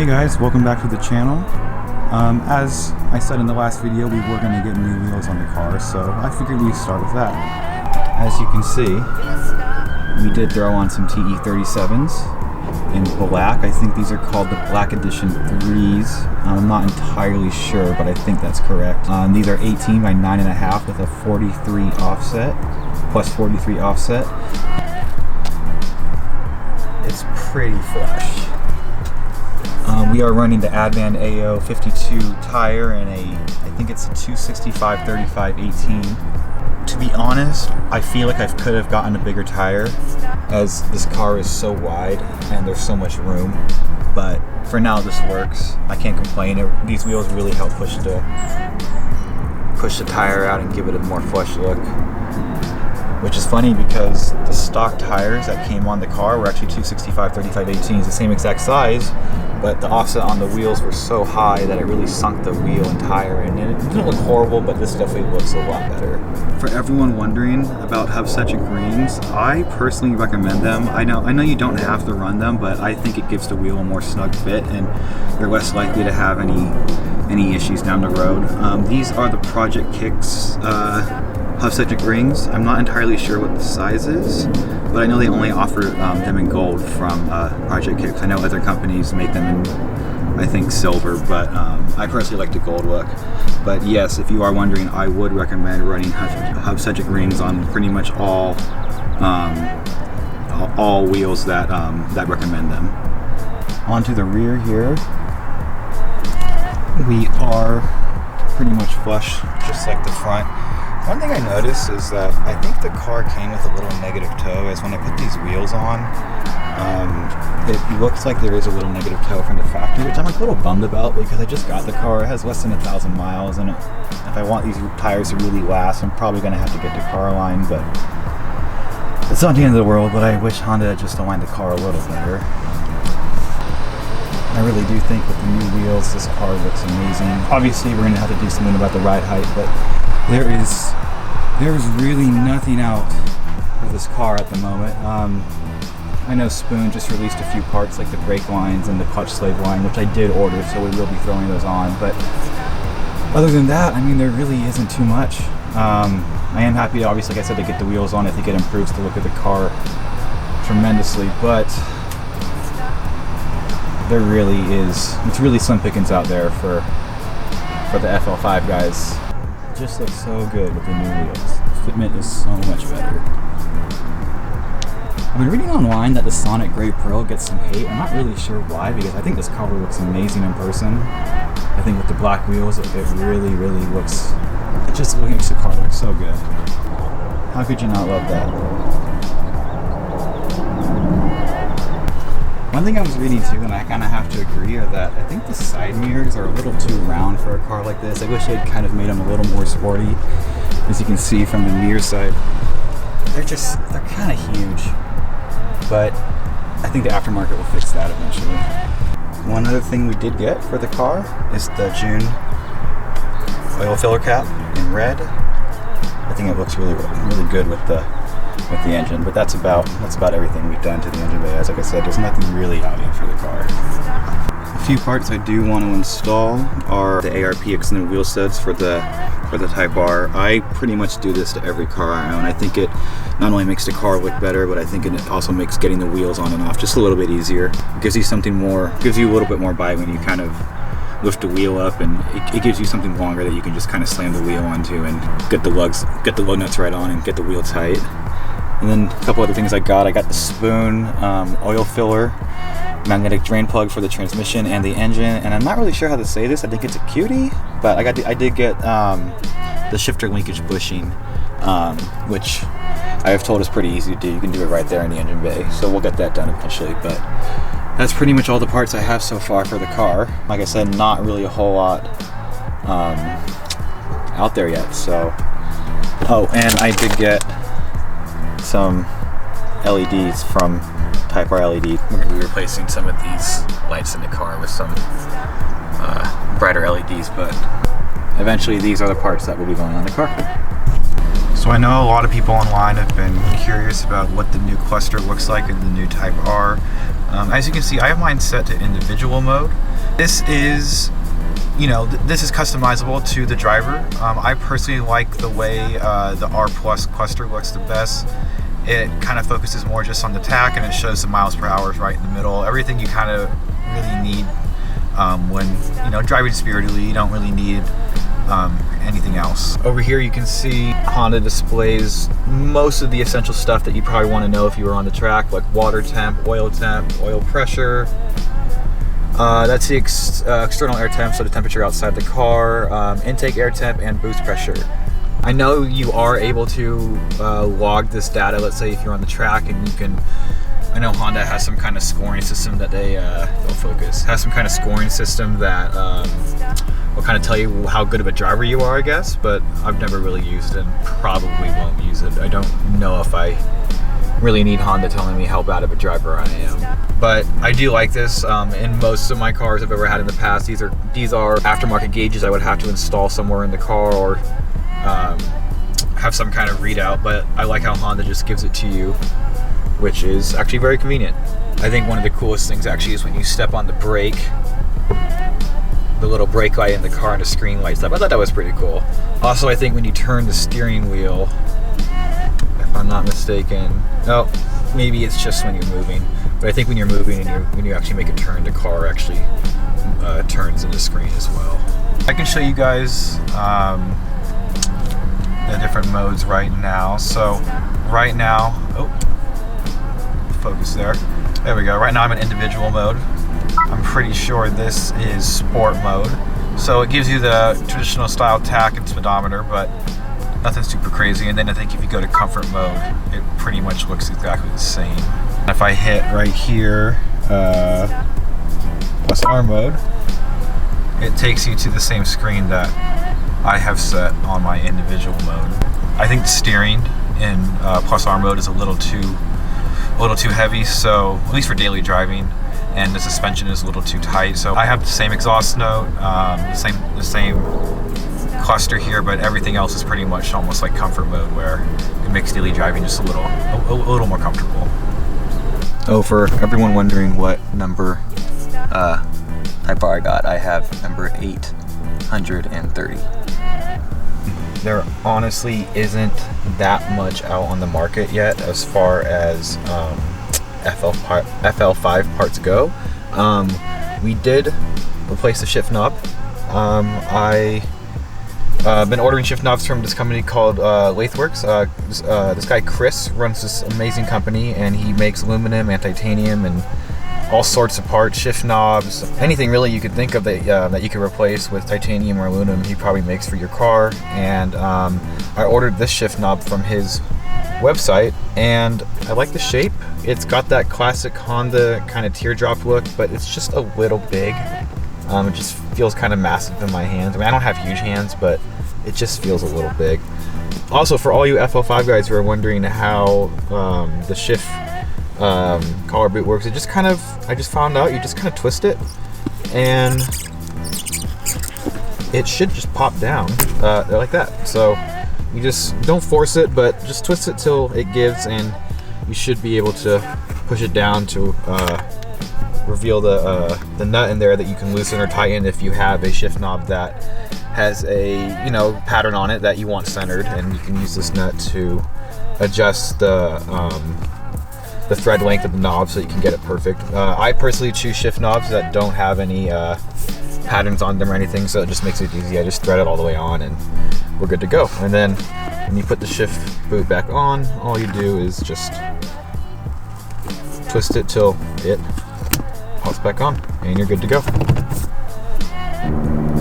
Hey guys, welcome back to the channel. As I said in the last video, we were going to get new wheels on the car, so I figured we'd start with that. As you can see, we did throw on some TE37s in black. I think these are called the Black Edition IIIs. I'm not entirely sure, but I think that's correct. These are 18 by 9.5 with a 43 offset, plus 43 offset. It's pretty fresh. We are running the Advan AO 52 tire and I think it's a 265/35/18. To be honest, I feel like I could have gotten a bigger tire as this car is so wide and there's so much room. But for now, this works. I can't complain. These wheels really help push the tire out and give it a more flush look. Which is funny because the stock tires that came on the car were actually 265/35/18s, the same exact size, but the offset on the wheels were so high that it really sunk the wheel and tire, and it didn't look horrible, but this definitely looks a lot better. For everyone wondering about hub-centric rings, I personally recommend them. I know you don't have to run them, but I think it gives the wheel a more snug fit, and you're less likely to have any issues down the road. These are the Project Kicks hub-centric rings. I'm not entirely sure what the size is, but I know they only offer them in gold from Project Kicks. I know other companies make them in, I think, silver, but I personally like the gold look. But yes, if you are wondering, I would recommend running hub-centric rings on pretty much all wheels that recommend them. Onto the rear here, we are pretty much flush, just like the front. One thing I noticed is that I think the car came with a little negative toe, as when I put these wheels on, it looks like there is a little negative toe from the factory, which I'm like a little bummed about because I just got the car. It has less than 1,000 miles, and if I want these tires to really last, I'm probably going to have to get the car aligned, but it's not the end of the world, but I wish Honda had just aligned the car a little better. I really do think with the new wheels, this car looks amazing. Obviously, we're going to have to do something about the ride height, but there's really nothing out for this car at the moment. I know Spoon just released a few parts like the brake lines and the clutch slave line, which I did order, so we will be throwing those on. But other than that, I mean, there really isn't too much. I am happy, obviously, like I said, to get the wheels on. I think it improves the look of the car tremendously, but there really is, it's really slim pickings out there for the FL5 guys. It just looks so good with the new wheels. The fitment is so much better. I've been reading online that the Sonic Gray Pearl gets some hate. I'm not really sure why, because I think this car looks amazing in person. I think with the black wheels, it really looks, it just makes the car look so good. How could you not love that? One thing I was reading too, and I kind of have to agree, are that I think the side mirrors are a little too round for a car like this. I wish they'd kind of made them a little more sporty. As you can see from the mirror side, they're kind of huge. But I think the aftermarket will fix that eventually. One other thing we did get for the car is the June oil filler cap in red. I think it looks really good with the engine, but that's about everything we've done to the engine bay. As like I said, there's nothing really out yet for the car. A few parts I do want to install are the ARP extended wheel studs for the Type R. I pretty much do this to every car I own. I think it not only makes the car look better, but I think it also makes getting the wheels on and off just a little bit easier. It gives you something more, gives you a little bit more bite when you kind of lift the wheel up, and it gives you something longer that you can just kind of slam the wheel onto and get the lug nuts right on and get the wheel tight. And then a couple other things I got the Spoon oil filler magnetic drain plug for the transmission and the engine, and I'm not really sure how to say this. I think it's a cutie, but I did get the shifter linkage bushing, which I have told is pretty easy to do. You can do it right there in the engine bay, so we'll get that done eventually. But that's pretty much all the parts I have so far for the car. Like I said, not really a whole lot out there yet. So, oh, and I did get some LEDs from Type R LED. We're going to be replacing some of these lights in the car with some brighter LEDs, but eventually these are the parts that will be going on the car. So I know a lot of people online have been curious about what the new cluster looks like in the new Type R. As you can see, I have mine set to individual mode. This is, you know, this is customizable to the driver. I personally like the way the R Plus cluster looks the best. It kind of focuses more just on the tach, and it shows the miles per hour right in the middle. Everything you kind of really need when, you know, driving spiritedly. You don't really need anything else. Over here you can see Honda displays most of the essential stuff that you probably want to know if you were on the track, like water temp, oil pressure. That's the external air temp, so the temperature outside the car, intake air temp, and boost pressure. I know you are able to log this data, let's say if you're on the track, and you can, I know Honda has some kind of scoring system that has some kind of scoring system that will kind of tell you how good of a driver you are, I guess, but I've never really used it and probably won't use it. I don't know if I really need Honda telling me how bad of a driver I am. But I do like this. In most of my cars I've ever had in the past, these are aftermarket gauges I would have to install somewhere in the car or have some kind of readout, but I like how Honda just gives it to you, which is actually very convenient. I think one of the coolest things actually is when you step on the brake, the little brake light in the car and the screen lights up. I thought that was pretty cool. Also, I think when you turn the steering wheel, if I'm not mistaken, no, maybe it's just when you're moving, but I think when you're moving and when you actually make a turn, the car actually turns in the screen as well. I can show you guys the different modes right now. So right now, oh, focus there. There we go. Right now I'm in individual mode. I'm pretty sure this is sport mode. So it gives you the traditional style tach and speedometer, but nothing super crazy. And then I think if you go to comfort mode, it pretty much looks exactly the same. If I hit right here, plus R mode, it takes you to the same screen that I have set on my individual mode. I think the steering in plus R mode is a little too heavy, so at least for daily driving, and the suspension is a little too tight. So I have the same exhaust note, the same cluster here, but everything else is pretty much almost like comfort mode, where it makes daily driving just a little more comfortable. Oh, for everyone wondering what number Type R I got, I have number 830. There honestly isn't that much out on the market yet as far as FL5 parts go. We did replace the shift knob. I've been ordering shift knobs from this company called Lathworks. This guy Chris runs this amazing company, and he makes aluminum and titanium and all sorts of parts, shift knobs, anything really you could think of that you could replace with titanium or aluminum, he probably makes for your car. And I ordered this shift knob from his website, and I like the shape. It's got that classic Honda kind of teardrop look, but it's just a little big. It just feels kind of massive in my hands. I mean, I don't have huge hands, but it just feels a little big. Also, for all you FL5 guys who are wondering how the shift collar boot works, I just found out you just kind of twist it, and it should just pop down like that. So you just don't force it, but just twist it till it gives, and you should be able to push it down to reveal the nut in there that you can loosen or tighten if you have a shift knob that has a pattern on it that you want centered, and you can use this nut to adjust the thread length of the knob so you can get it perfect. I personally choose shift knobs that don't have any patterns on them or anything, so it just makes it easy. I just thread it all the way on and we're good to go. And then when you put the shift boot back on, all you do is just twist it till it pops back on and you're good to go.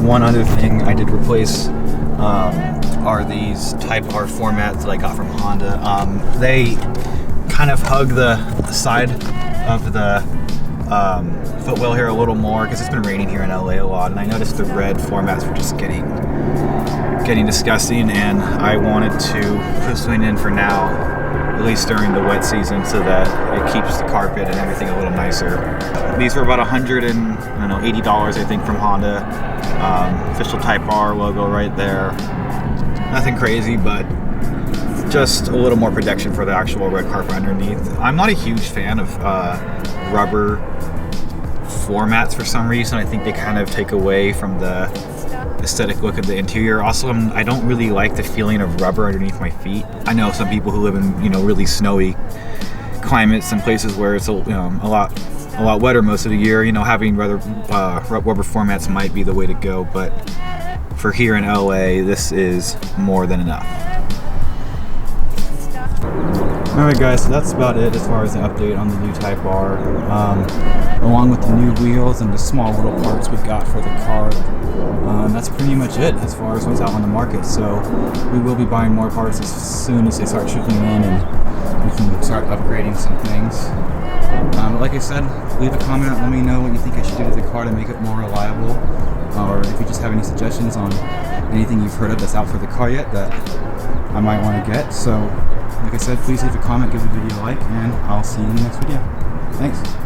One other thing I did replace are these Type R formats that I got from Honda. They kind of hug the side of the footwell here a little more because it's been raining here in LA a lot, and I noticed the red formats were just getting disgusting, and I wanted to put something in for now, at least during the wet season, so that it keeps the carpet and everything a little nicer. These were about $180, I think, from Honda. Official Type R logo right there. Nothing crazy, but just a little more protection for the actual red carpet underneath. I'm not a huge fan of rubber mats for some reason. I think they kind of take away from the aesthetic look of the interior. Also, I don't really like the feeling of rubber underneath my feet. I know some people who live in, you know, really snowy climates and places where it's a lot wetter most of the year. You know, having rubber floor mats might be the way to go, but for here in LA, this is more than enough. Alright guys, so that's about it as far as the update on the new Type R. Along with the new wheels and the small little parts we got for the car. That's pretty much it as far as what's out on the market. So we will be buying more parts as soon as they start trickling in and we can start upgrading some things. But like I said, leave a comment, let me know what you think I should do to the car to make it more reliable. Or if you just have any suggestions on anything you've heard of that's out for the car yet that I might want to get. So like I said, please leave a comment, give the video a like, and I'll see you in the next video. Thanks.